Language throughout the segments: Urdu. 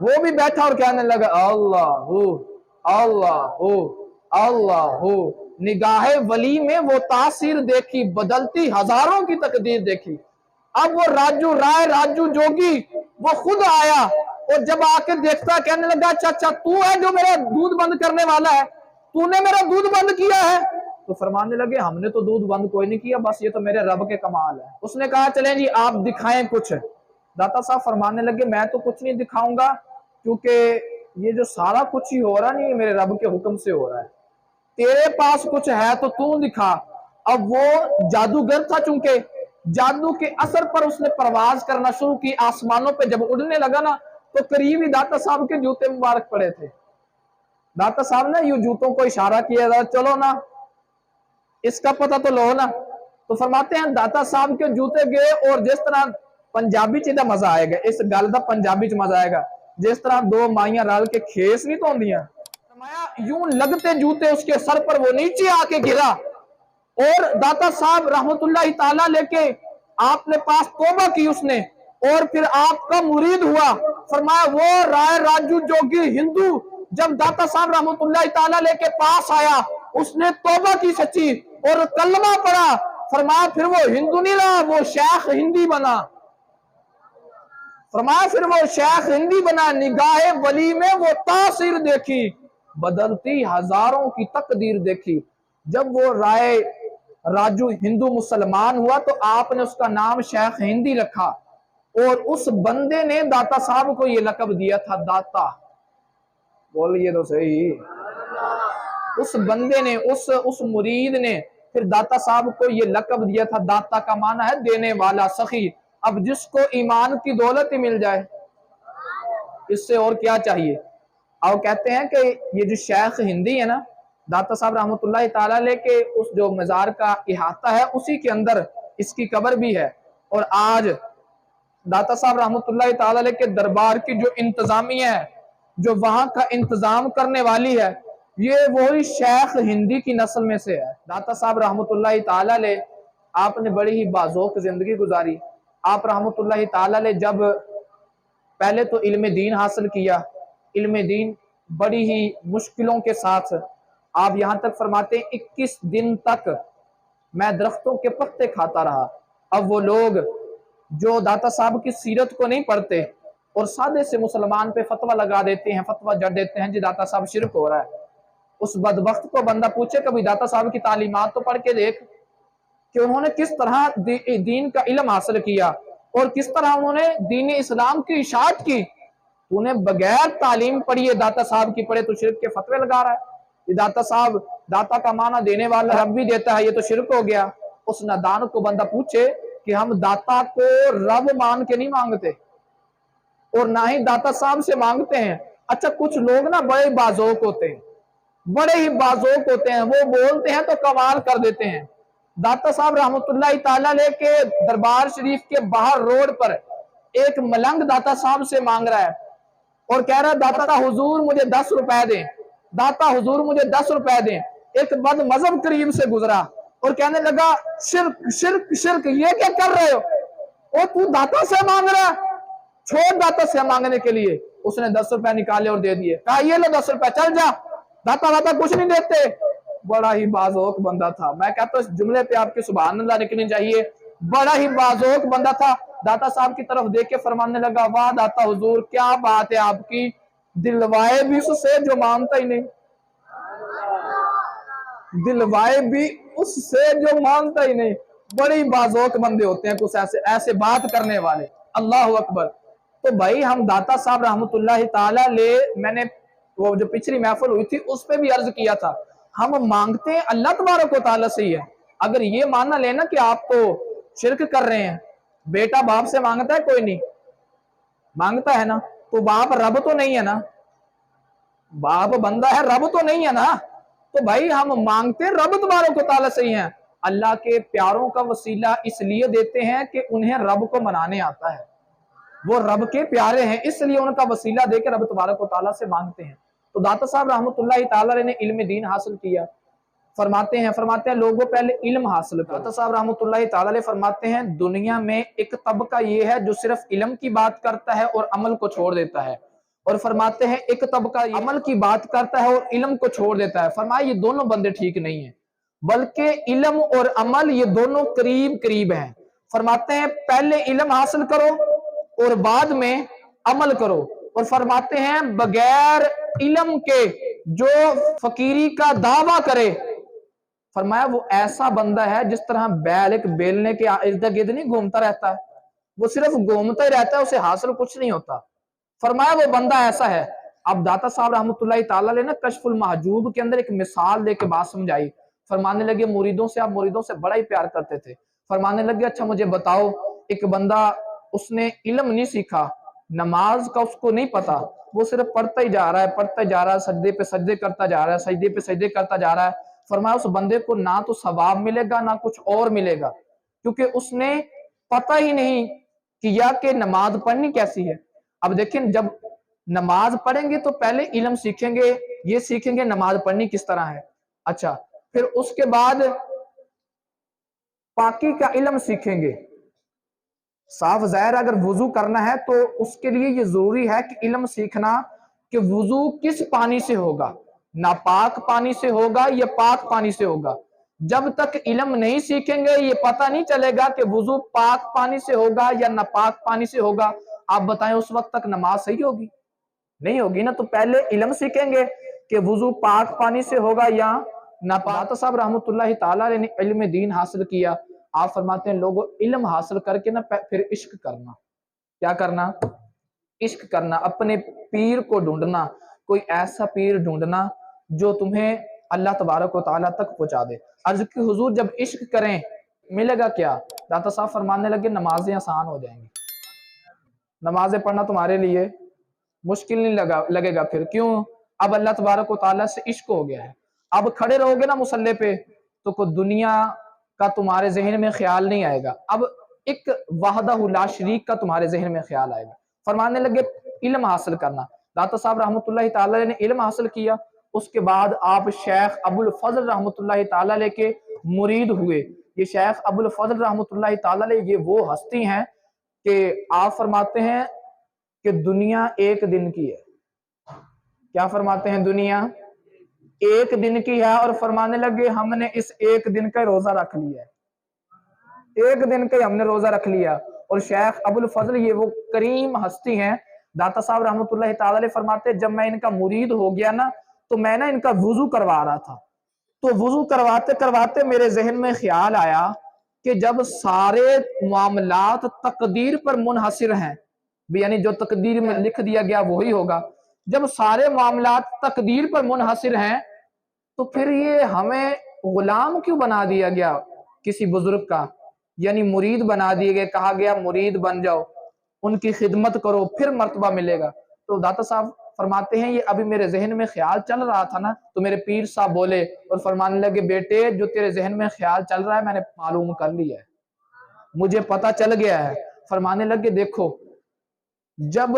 وہ بھی بیٹھا اور کہنے لگا اللہ اللہ اللہ. نگاہ ولی میں وہ تاثیر دیکھی، بدلتی ہزاروں کی تقدیر دیکھی. اب وہ راجو رائے، راجو جوگی، وہ خود آیا اور جب آ کے دیکھتا کہنے لگا چچا تو ہے جو میرا دودھ بند کرنے والا ہے، تو نے میرا دودھ بند کیا ہے؟ تو فرمانے لگے ہم نے تو دودھ بند کوئی نہیں کیا، بس یہ تو میرے رب کے کمال ہے. اس نے کہا چلیں جی آپ دکھائیں کچھ. داتا صاحب فرمانے لگے میں تو کچھ نہیں دکھاؤں گا، کیونکہ یہ جو سارا کچھ ہی ہو رہا نہیں میرے رب کے حکم سے ہو رہا ہے. تیرے پاس کچھ ہے تو دکھا. اب وہ جادوگر تھا، چونکہ جادو کے اثر پر اس نے پرواز کرنا شروع کی. آسمانوں پہ جب اڑنے لگا نا تو قریب ہی داتا صاحب کے جوتے مبارک پڑے تھے. داتا صاحب نے یوں جوتوں کو اشارہ کیا چلو نا اس کا پتہ تو لو نا. تو فرماتے ہیں داتا صاحب کے جوتے گئے اور جس طرح پنجابی چیزا مزہ آئے گا، اس گل دا پنجابی چ مزہ آئے گا، جس طرح دو مائیاں رل کے کھیس نہیں تو ہوندیاں، فرمایا یوں لگتے جوتے اس کے سر پر وہ نیچے آ کے گرا. اور داتا صاحب رحمت اللہ تعالیٰ لے کے آپ نے پاس توبہ کی اس نے، اور پھر آپ کا مرید ہوا. فرمایا وہ رائے راجو جوگی ہندو جب داتا صاحب رحمت اللہ تعالیٰ لے کے پاس آیا، اس نے توبہ کی سچی اور کلمہ پڑھا. فرمایا پھر وہ ہندو نہیں رہا، وہ شیخ ہندی بنا. فرمایا پھر وہ شیخ ہندی بنا. نگاہ ولی میں وہ تاثیر دیکھی، بدلتی ہزاروں کی تقدیر دیکھی. جب وہ رائے راجو ہندو مسلمان ہوا تو آپ نے اس کا نام شیخ ہندی رکھا، اور اس بندے نے داتا صاحب کو یہ لقب دیا تھا داتا. بولیے تو صحیح. اس بندے نے اس مرید نے پھر داتا صاحب کو یہ لقب دیا تھا داتا کا معنی ہے دینے والا، سخی. اب جس کو ایمان کی دولت ہی مل جائے اس سے اور کیا چاہیے. اب کہتے ہیں کہ یہ جو شیخ ہندی ہے نا، داتا صاحب رحمت اللہ تعالیٰ لے کے اس جو مزار کا احاطہ ہے اسی کے اندر اس کی قبر بھی ہے. اور آج داتا صاحب رحمت اللہ تعالیٰ لے کے دربار کی جو انتظامیہ ہے، جو وہاں کا انتظام کرنے والی ہے، یہ وہی شیخ ہندی کی نسل میں سے ہے. داتا صاحب رحمت اللہ تعالیٰ لے آپ نے بڑی ہی بازوق زندگی گزاری. آپ رحمت اللہ تعالیٰ لے جب پہلے تو علم دین حاصل کیا، علم دین بڑی ہی مشکلوں کے ساتھ، آپ یہاں تک فرماتے ہیں 21 دن تک میں درختوں کے پتے کھاتا رہا. اب وہ لوگ جو داتا صاحب کی سیرت کو نہیں پڑھتے اور سادے سے مسلمان پہ فتوہ لگا دیتے ہیں، فتوہ جڑ دیتے ہیں جی داتا صاحب شرک ہو رہا ہے. اس بدبخت کو بندہ پوچھے کبھی داتا صاحب کی تعلیمات تو پڑھ کے دیکھ کہ انہوں نے کس طرح دین کا علم حاصل کیا اور کس طرح انہوں نے دین اسلام کی اشاعت کی. تو نے بغیر تعلیم پڑھیے داتا صاحب کی پڑھے تو شرک کے فتوے لگا رہا ہے. یہ داتا صاحب داتا کا معنی دینے والا رب بھی دیتا ہے، یہ تو شرک ہو گیا. اس نادان کو بندہ پوچھے کہ ہم داتا کو رب مان کے نہیں مانگتے اور نہ ہی داتا صاحب سے مانگتے ہیں. اچھا کچھ لوگ نا بڑے بازوق ہوتے ہیں، بڑے ہی بازوق ہوتے ہیں، وہ بولتے ہیں تو کمال کر دیتے ہیں. داتا صاحب رحمت اللہ تعالیٰ لے کے دربار شریف کے باہر روڈ پر ایک ملنگ داتا صاحب سے مانگ رہا ہے اور کہہ رہا ہے داتا حضور مجھے 10 روپے دیں، داتا حضور مجھے 10 روپے دیں. ایک بد مذہب قریب سے گزرا اور کہنے لگا شرک شرک شرک، یہ کیا کر رہے ہو؟ اور تو داتا سے مانگ رہا ہے، چھوڑ داتا سے مانگنے کے لیے. اس نے 10 روپے نکالے اور دے دیے، کہا یہ لو 10 روپے، چل جا. داتا کچھ نہیں دیتے. بڑا ہی بازوق بندہ تھا. میں کہتا ہوں اس جملے پہ آپ کی سبحان اللہ نکلنی چاہیے. بڑا ہی بازوق بندہ تھا. داتا صاحب کی طرف دیکھ کے فرمانے لگا واہ داتا حضور کیا بات ہے آپ کی، دلوائے بھی اس سے جو مانتا ہی نہیں، دلوائے بھی اس سے جو مانتا ہی نہیں. بڑی بازوق بندے ہوتے ہیں کچھ ایسے بات کرنے والے. اللہ اکبر. تو بھائی ہم داتا صاحب رحمت اللہ تعالیٰ لے، میں نے وہ جو پچھلی محفل ہوئی تھی اس پہ بھی عرض کیا تھا، ہم مانگتے ہیں اللہ تبارک و تعالیٰ سے ہی ہے. اگر یہ ماننا لینا کہ آپ تو شرک کر رہے ہیں، بیٹا باپ سے مانگتا ہے؟ کوئی نہیں مانگتا ہے نا. تو باپ رب تو نہیں ہے نا، باپ بندہ ہے رب تو نہیں ہے نا. تو بھائی ہم مانگتے رب تبارک و تعالیٰ سے ہی ہیں. اللہ کے پیاروں کا وسیلہ اس لیے دیتے ہیں کہ انہیں رب کو منانے آتا ہے، وہ رب کے پیارے ہیں اس لیے ان کا وسیلہ دے کے رب تبارک و تعالیٰ سے مانگتے ہیں. تو داتا صاحب رحمت اللہ تعالیٰ نے علم دین حاصل کیا. فرماتے ہیں لوگوں پہلے علم حاصل کرو. داتا صاحب رحمت اللہ تعالیٰ فرماتے ہیں دنیا میں ایک طبقہ یہ ہے جو صرف علم کی بات کرتا ہے اور عمل کو چھوڑ دیتا ہے، اور فرماتے ہیں ایک طبقہ عمل کی بات کرتا ہے اور علم کو چھوڑ دیتا ہے. فرمایا یہ دونوں بندے ٹھیک نہیں ہیں، بلکہ علم اور عمل یہ دونوں قریب قریب ہیں. فرماتے ہیں پہلے علم حاصل کرو اور بعد میں عمل کرو. اور فرماتے ہیں بغیر علم کے جو فقیری کا دعویٰ کرے، فرمایا وہ ایسا بندہ ہے جس طرح بیل ایک بیلنے کے ارد گرد نہیں گھومتا رہتا ہے، وہ صرف گھومتا ہی رہتا ہے، اسے حاصل کچھ نہیں ہوتا. فرمایا وہ بندہ ایسا ہے. اب داتا صاحب رحمۃ اللہ تعالیٰ نے نا کشف المحجوب کے اندر ایک مثال دے کے بات سمجھائی. فرمانے لگے مریدوں سے، آپ مریدوں سے بڑا ہی پیار کرتے تھے. فرمانے لگے اچھا مجھے بتاؤ، ایک بندہ اس نے علم نہیں سیکھا، نماز کا اس کو نہیں پتا، وہ صرف پڑھتا ہی جا رہا ہے، پڑھتا ہی جا رہا ہے، سجدے پہ سجدے کرتا جا رہا ہے، سجدے پہ سجدے کرتا جا رہا ہے. فرمایا اس بندے کو نہ تو ثواب ملے گا نہ کچھ اور ملے گا، کیونکہ اس نے پتہ ہی نہیں کیا کہ نماز پڑھنی کیسی ہے. اب دیکھیں جب نماز پڑھیں گے تو پہلے علم سیکھیں گے، یہ سیکھیں گے نماز پڑھنی کس طرح ہے. اچھا پھر اس کے بعد پاکی کا علم سیکھیں گے. صاف ظاہر اگر وضو کرنا ہے تو اس کے لیے یہ ضروری ہے کہ علم سیکھنا کہ وضو کس پانی سے ہوگا، ناپاک پانی سے ہوگا یا پاک پانی سے ہوگا. جب تک علم نہیں سیکھیں گے یہ پتہ نہیں چلے گا کہ وضو پاک پانی سے ہوگا یا ناپاک پانی سے ہوگا. آپ بتائیں اس وقت تک نماز صحیح ہوگی؟ نہیں ہوگی نا. تو پہلے علم سیکھیں گے کہ وضو پاک پانی سے ہوگا یا ناپاک. صاحب رحمۃ اللہ تعالیٰ نے علم دین حاصل کیا. آپ فرماتے ہیں لوگوں علم حاصل کر کے نا پھر عشق کرنا. کیا کرنا؟ عشق کرنا. اپنے پیر کو ڈھونڈنا، کوئی ایسا پیر ڈھونڈنا جو تمہیں اللہ تبارک و تعالیٰ تک پہنچا دے. عرض کی حضور جب عشق کریں ملے گا کیا؟ داتا صاحب فرمانے لگے نمازیں آسان ہو جائیں گی، نمازیں پڑھنا تمہارے لیے مشکل نہیں لگے گا. پھر کیوں؟ اب اللہ تبارک و تعالیٰ سے عشق ہو گیا ہے. اب کھڑے رہو گے نا مصلی پہ تو کوئی دنیا کا تمہارے ذہن میں خیال نہیں آئے گا، اب ایک وحدہ لا شریک کا تمہارے ذہن میں خیال آئے گا. فرمانے لگے علم حاصل کرنا. داتا صاحب رحمۃ اللہ تعالیٰ نے علم حاصل کیا. اس کے بعد آپ شیخ ابو الفضل رحمۃ اللہ تعالیٰ علیہ کے مرید ہوئے. یہ شیخ ابو الفضل رحمۃ اللہ تعالیٰ علیہ یہ وہ ہستی ہیں کہ آپ فرماتے ہیں کہ دنیا ایک دن کی ہے. کیا فرماتے ہیں؟ دنیا ایک دن کی ہے. اور فرمانے لگے ہم نے اس ایک دن کا روزہ رکھ لیا ہے، ایک دن کا ہم نے روزہ رکھ لیا. اور شیخ ابو الفضل یہ وہ کریم ہستی ہیں. داتا صاحب رحمۃ اللہ تعالیٰ علیہ فرماتے جب میں ان کا مرید ہو گیا نا تو میں نا ان کا وضو کروا رہا تھا، تو وضو کرواتے کرواتے میرے ذہن میں خیال آیا کہ جب سارے معاملات تقدیر پر منحصر ہیں، یعنی جو تقدیر میں لکھ دیا گیا وہی ہوگا، جب سارے معاملات تقدیر پر منحصر ہیں تو پھر یہ ہمیں غلام کیوں بنا دیا گیا کسی بزرگ کا؟ یعنی مرید بنا دیے گئے، کہا گیا مرید بن جاؤ، ان کی خدمت کرو پھر مرتبہ ملے گا. تو داتا صاحب فرماتے ہیں یہ ابھی میرے ذہن میں خیال چل رہا تھا نا تو میرے پیر صاحب بولے اور فرمانے لگے بیٹے جو تیرے ذہن میں خیال چل رہا ہے میں نے معلوم کر لیا ہے، مجھے پتہ چل گیا ہے. فرمانے لگے دیکھو جب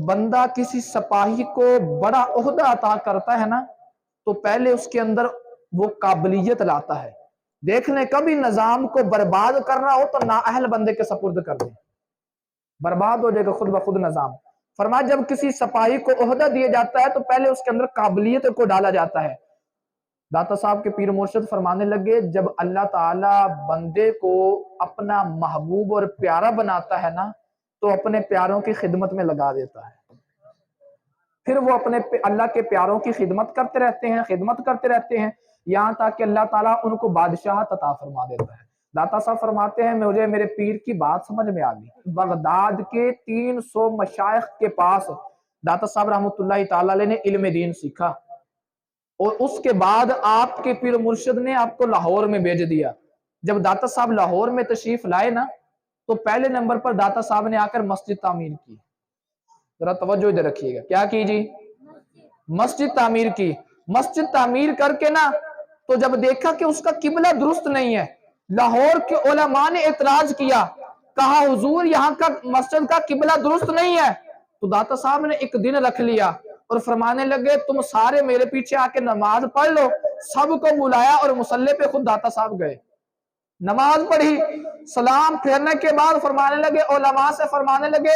بندہ کسی سپاہی کو بڑا عہدہ عطا کرتا ہے نا تو پہلے اس کے اندر وہ قابلیت لاتا ہے. دیکھ لیں کبھی نظام کو برباد کرنا ہو تو نااہل بندے کے سپرد کر دیں، برباد ہو جائے گا خود بخود نظام. فرمایا جب کسی سپاہی کو عہدہ دیا جاتا ہے تو پہلے اس کے اندر قابلیت کو ڈالا جاتا ہے. داتا صاحب کے پیر مرشد فرمانے لگے جب اللہ تعالی بندے کو اپنا محبوب اور پیارا بناتا ہے نا تو اپنے پیاروں کی خدمت میں لگا دیتا ہے. پھر وہ اپنے اللہ کے پیاروں کی خدمت کرتے رہتے ہیں یہاں تک کہ اللہ تعالیٰ ان کو بادشاہت عطا فرما دیتا ہے. داتا صاحب فرماتے ہیں مجھے میرے پیر کی بات سمجھ میں آ گئی. بغداد کے 300 مشائخ کے پاس داتا صاحب رحمۃ اللہ تعالیٰ علیہ نے علم دین سیکھا اور اس کے بعد آپ کے پیر مرشد نے آپ کو لاہور میں بھیج دیا. جب داتا صاحب لاہور میں تشریف لائے نا تو پہلے نمبر پر داتا صاحب نے آ کر مسجد تعمیر کی. ذرا توجہ ادھر رکھیے گا. کیا کی جی؟ مسجد تعمیر کی. مسجد تعمیر کر کے نا تو جب دیکھا کہ اس کا قبلہ درست نہیں ہے، لاہور کے علماء نے اعتراض کیا، کہا حضور یہاں کا مسجد کا قبلہ درست نہیں ہے. تو داتا صاحب نے ایک دن رکھ لیا اور فرمانے لگے تم سارے میرے پیچھے آ کے نماز پڑھ لو. سب کو بلایا اور مصلی پہ خود داتا صاحب گئے، نماز پڑھی، سلام پھیرنے کے بعد فرمانے لگے علماء سے، فرمانے لگے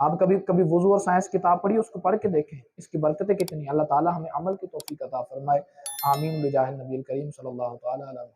آپ کبھی کبھی وضو اور سائنس کتاب پڑھی، اس کو پڑھ کے دیکھیں، اس کی برکتیں کتنی ہیں۔ اللہ تعالیٰ ہمیں عمل کی توفیق عطا فرمائے، آمین بجاہ النبی الکریم صلی اللہ تعالیٰ علیہ وسلم۔